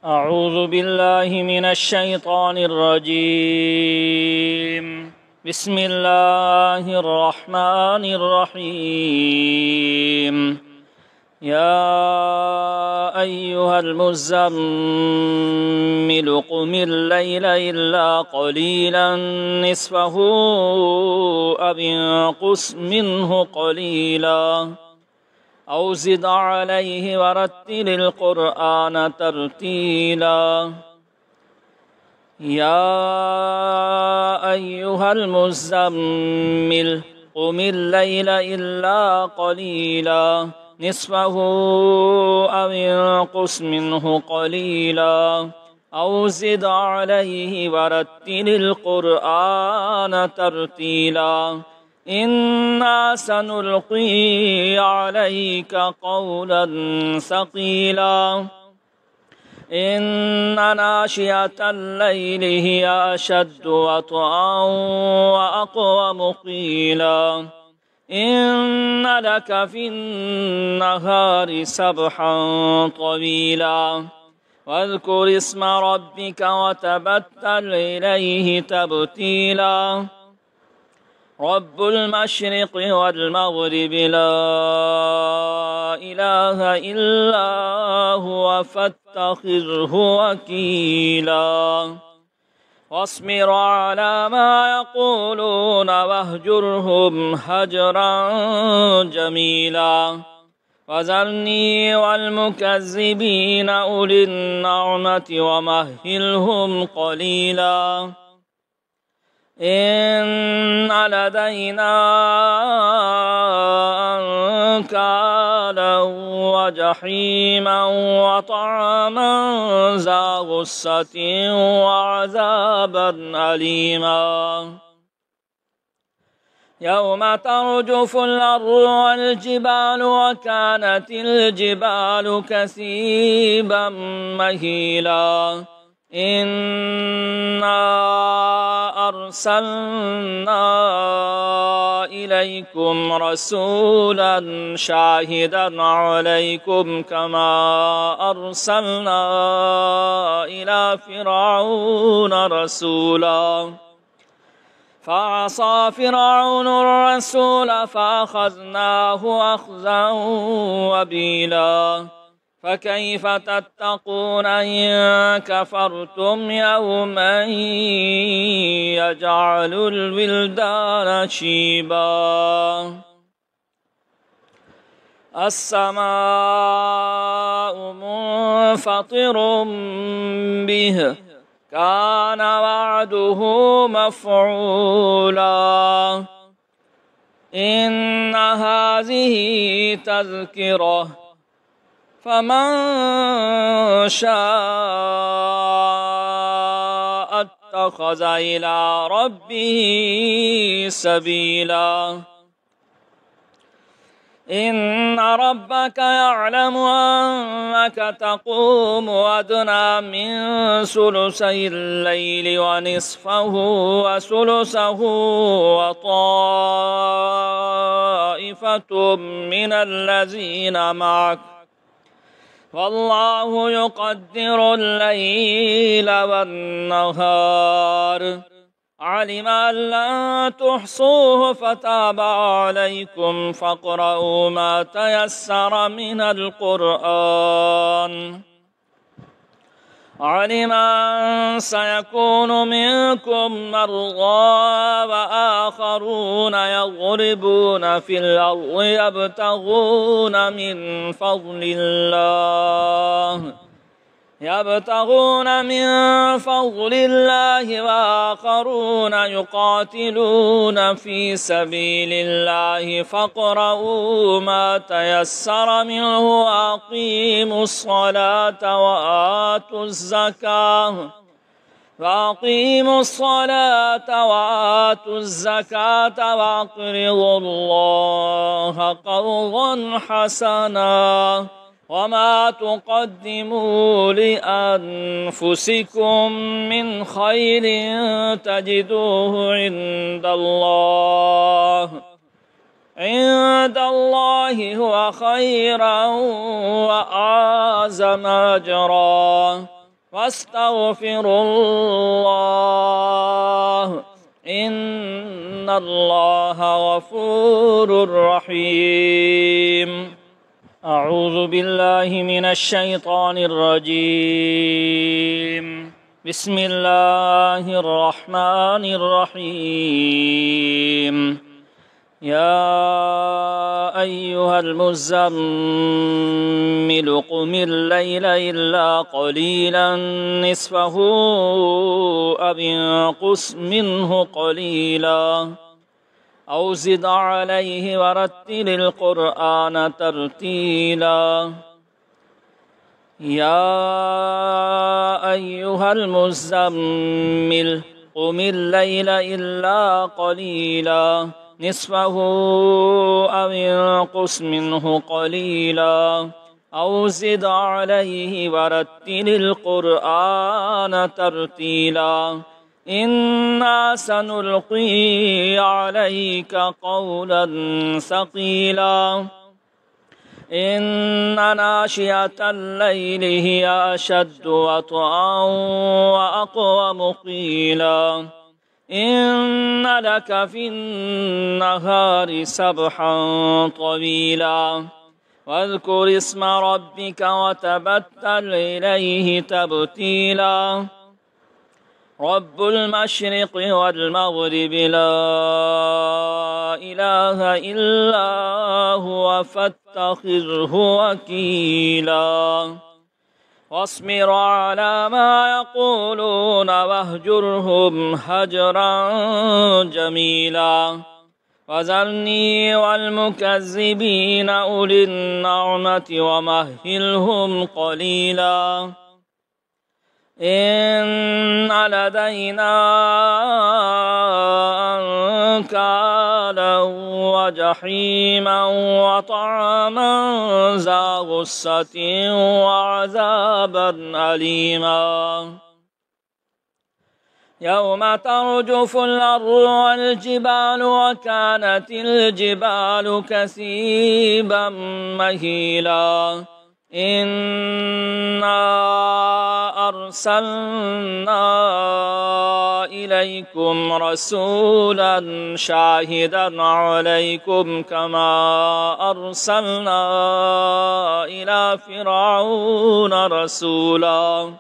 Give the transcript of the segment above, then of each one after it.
أعوذ بالله من الشيطان الرجيم. بسم الله الرحمن الرحيم. يا أيها المزمل قم الليل إلا قليلا نصفه أو انقص منه قليلا أو زد عليه ورتل القرآن ترتيلا. يا أيها المزمل قم الليل إلا قليلا نصفه أو انقص منه قليلا أو زد عليه ورتل القرآن ترتيلا. إنا سنلقي عليك قولا ثقيلا. إن ناشئة الليل هي أشد وطئا وأقوم قيلا. إن لك في النهار سبحا طويلا. واذكر اسم ربك وتبتل إليه تبتيلا. رب المشرق والمغرب لا إله إلا هو فاتخذه وكيلا. واصبر على ما يقولون واهجرهم هجرا جميلا. وذرني والمكذبين أولي النعمة ومهلهم قليلا. إن لدينا أنكالا وجحيما وطعاما ذا غصة وعذابا أليما. يوم ترجف الأرض والجبال وكانت الجبال كثيبا مهيلا. إنا أرسلنا إليكم رسولا شاهدا عليكم كما أرسلنا إلى فرعون رسولا. فعصى فرعون الرسول فأخذناه أخذا وبيلا. فكيف تتقون إن كفرتم يوما يجعل الولدان شيبا. السماء منفطر به كان وعده مفعولا. إن هذه تذكرة فمن شاء اتخذ إلى ربه سبيلا. إن ربك يعلم أنك تقوم أدنى من ثلثي الليل ونصفه وثلثه وطائفة من الذين معك والله يقدر الليل والنهار. علم أن لن تحصوه فتاب عليكم فاقرؤوا ما تيسر من القرآن. علم أن سيكون منكم مرضى وآخرون يضربون في الأرض يبتغون من فضل الله وآخرون يقاتلون في سبيل الله فاقرؤوا ما تيسر منه وأقيموا الصلاة وآتوا الزكاة وأقرضوا الله قرضا حسنا. وما تقدموا لأنفسكم من خير تجدوه عند الله هو خيرا وأعظم أجرا. واستغفروا الله إن الله غفور رحيم. أعوذ بالله من الشيطان الرجيم. بسم الله الرحمن الرحيم. يا أيها المزمل قم الليل إلا قليلا نصفه أو انقص منه قليلا أو زد عليه ورتل القرآن ترتيلا. يا أيها المزمل قم الليل إلا قليلا نصفه أو انقص منه قليلا أو زد عليه ورتل القرآن ترتيلا. إنا سنلقي عليك قولا ثقيلا. إن ناشئة الليل هي أشد وطئا وأقوم قيلا. إن لك في النهار سبحا طويلا. واذكر اسم ربك وتبتل إليه تبتيلا. رب المشرق والمغرب لا إله إلا هو فاتخذه وكيلا. واصبر على ما يقولون واهجرهم هجرا جميلا. وذرني والمكذبين أولي النعمة ومهلهم قليلا. إن لدينا أنكالا وجحيما وطعاما ذا غصة وعذابا أليما. يوم ترجف الأرض والجبال وكانت الجبال كثيبا مهيلا. إنا أرسلنا إليكم رسولا شاهدا عليكم كما أرسلنا إلى فرعون رسولا.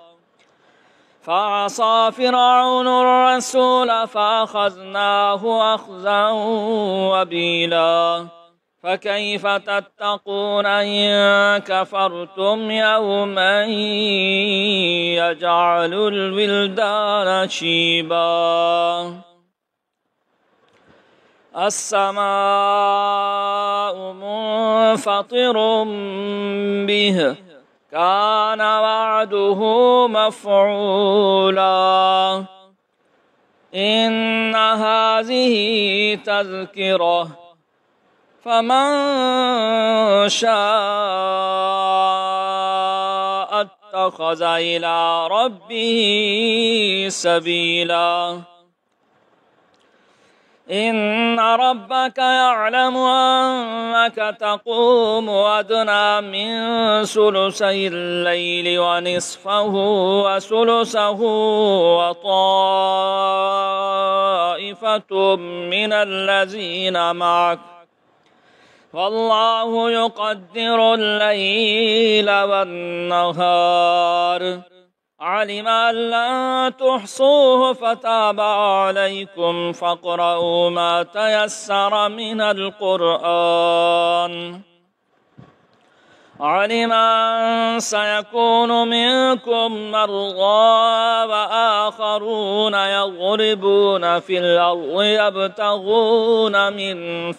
فعصى فرعون الرسول فأخذناه أخذا وبيلا. فكيف تتقون إن كفرتم يوما يجعل الولدان شيبا. السماء منفطر به كان وعده مفعولا. إن هذه تذكرة فمن شاء اتخذ إلى ربه سبيلا. إن ربك يعلم أنك تقوم أدنى من ثلثي الليل ونصفه وثلثه وطائفة من الذين معك والله يقدر الليل والنهار. علم أن لن تحصوه فتاب عليكم فاقرؤوا ما تيسر من القرآن. علم أن سيكون منكم مرضى وآخرون يضربون في الأرض يبتغون من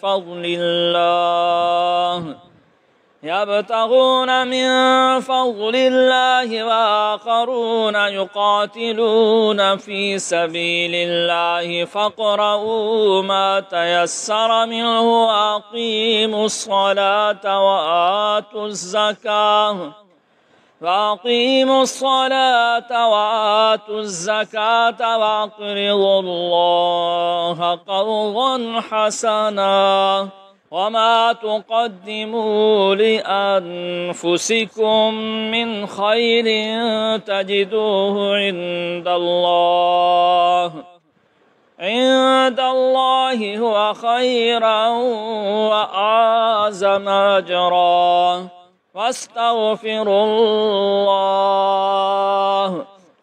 فضل الله وآخرون يقاتلون في سبيل الله فاقرؤوا ما تيسر منه وأقيموا الصلاة وآتوا الزكاة وأقرضوا الله قرضا حسنا وما تقدموا لأنفسكم من خير تجدوه عند الله هو خيرا وأعظم أجرا واستغفروا الله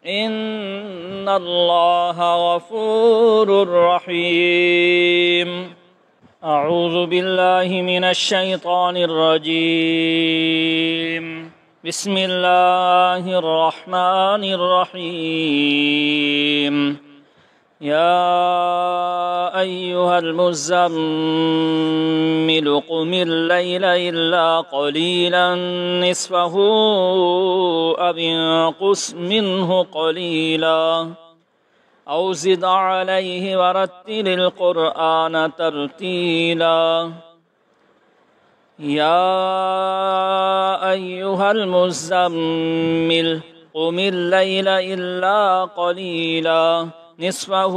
إن الله غفور رحيم. أعوذ بالله من الشيطان الرجيم. بسم الله الرحمن الرحيم. يا أيها المزمل قم الليل إلا قليلا نصفه أو انقص منه قليلا أو زد عليه ورتل القرآن ترتيلا. يا أيها المزمل قم الليل إلا قليلا نصفه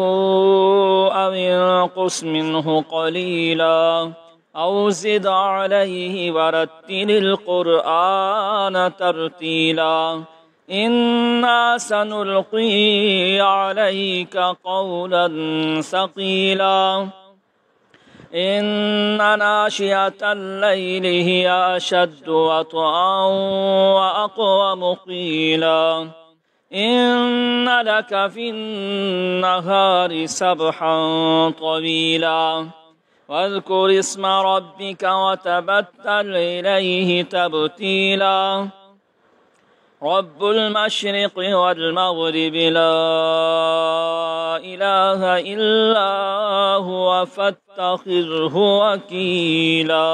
أو انقص منه قليلا أو زد عليه ورتل القرآن ترتيلا. إنا سنلقي عليك قولا ثقيلا إن ناشئة الليل هي أشد وطئا وأقوم قيلا. إن لك في النهار سبحا طويلا واذكر اسم ربك وتبتل إليه تبتيلا. رب المشرق والمغرب لا إله إلا هو فاتخذه وكيلا.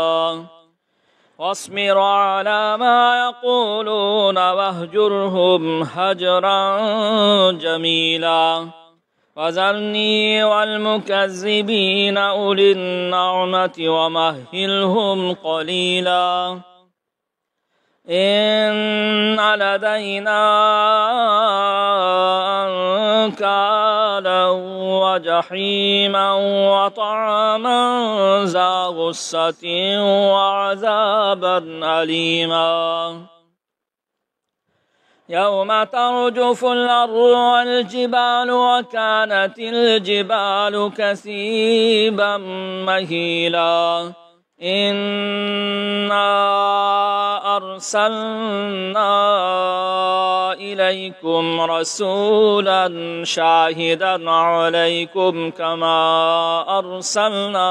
واصبر على ما يقولون واهجرهم هجرا جميلا. وذرني والمكذبين أولي النعمة ومهلهم قليلا. إن لدينا أنكالا وجحيما وطعاما ذا غصة وعذابا أليما. يوم ترجف الأرض والجبال وكانت الجبال كثيبا مهيلا. إنا أرسلنا إليكم رسولا شاهدا عليكم كما أرسلنا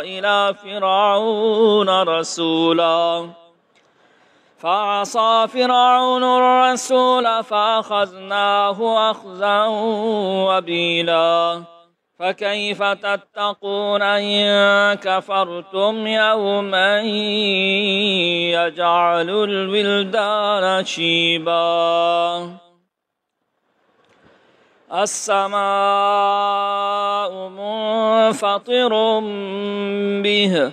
إلى فرعون رسولا فعصى فرعون الرسول فأخذناه أخذا وبيلا. فكيف تتقون إن كفرتم يوما يجعل الولدان شيبا. السماء منفطر به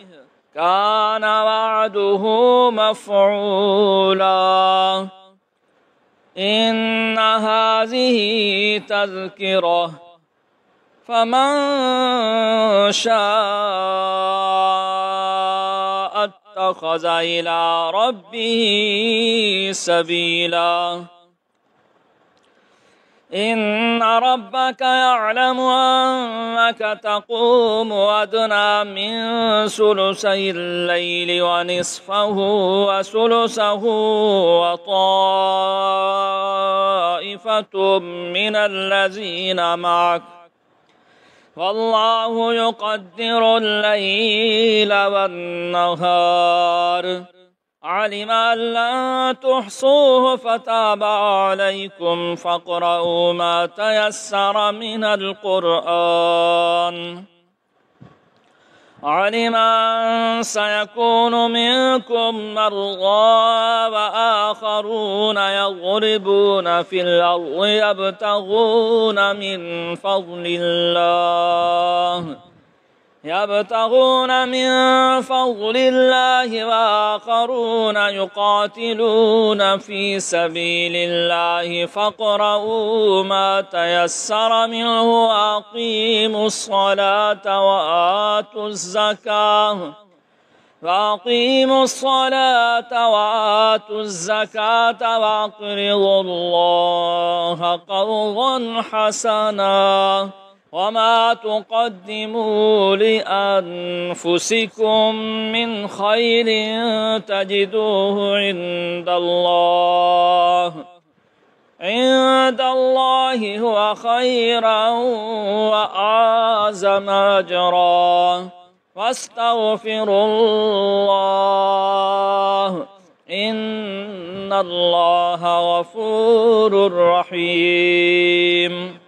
كان وعده مفعولا. إن هذه تذكرة فمن شاء اتخذ إلى ربه سبيلا. إن ربك يعلم أنك تقوم أدنى من ثلثي الليل ونصفه وثلثه وطائفة من الذين معك والله يقدر الليل والنهار. علم أن لن تحصوه فتاب عليكم فاقرؤوا ما تيسر من القرآن. علم أن سيكون منكم مرضى وآخرون يضربون في الأرض يبتغون من فضل الله يبتغون من فضل الله وآخرون يقاتلون في سبيل الله فاقرؤوا ما تيسر منه وأقيموا الصلاة وآتوا الزكاة وأقرضوا الله قرضا حسنا وما تقدموا لأنفسكم من خير تجدوه عند الله هو خيرا وأعظم أجرا واستغفروا الله إن الله غفور رحيم.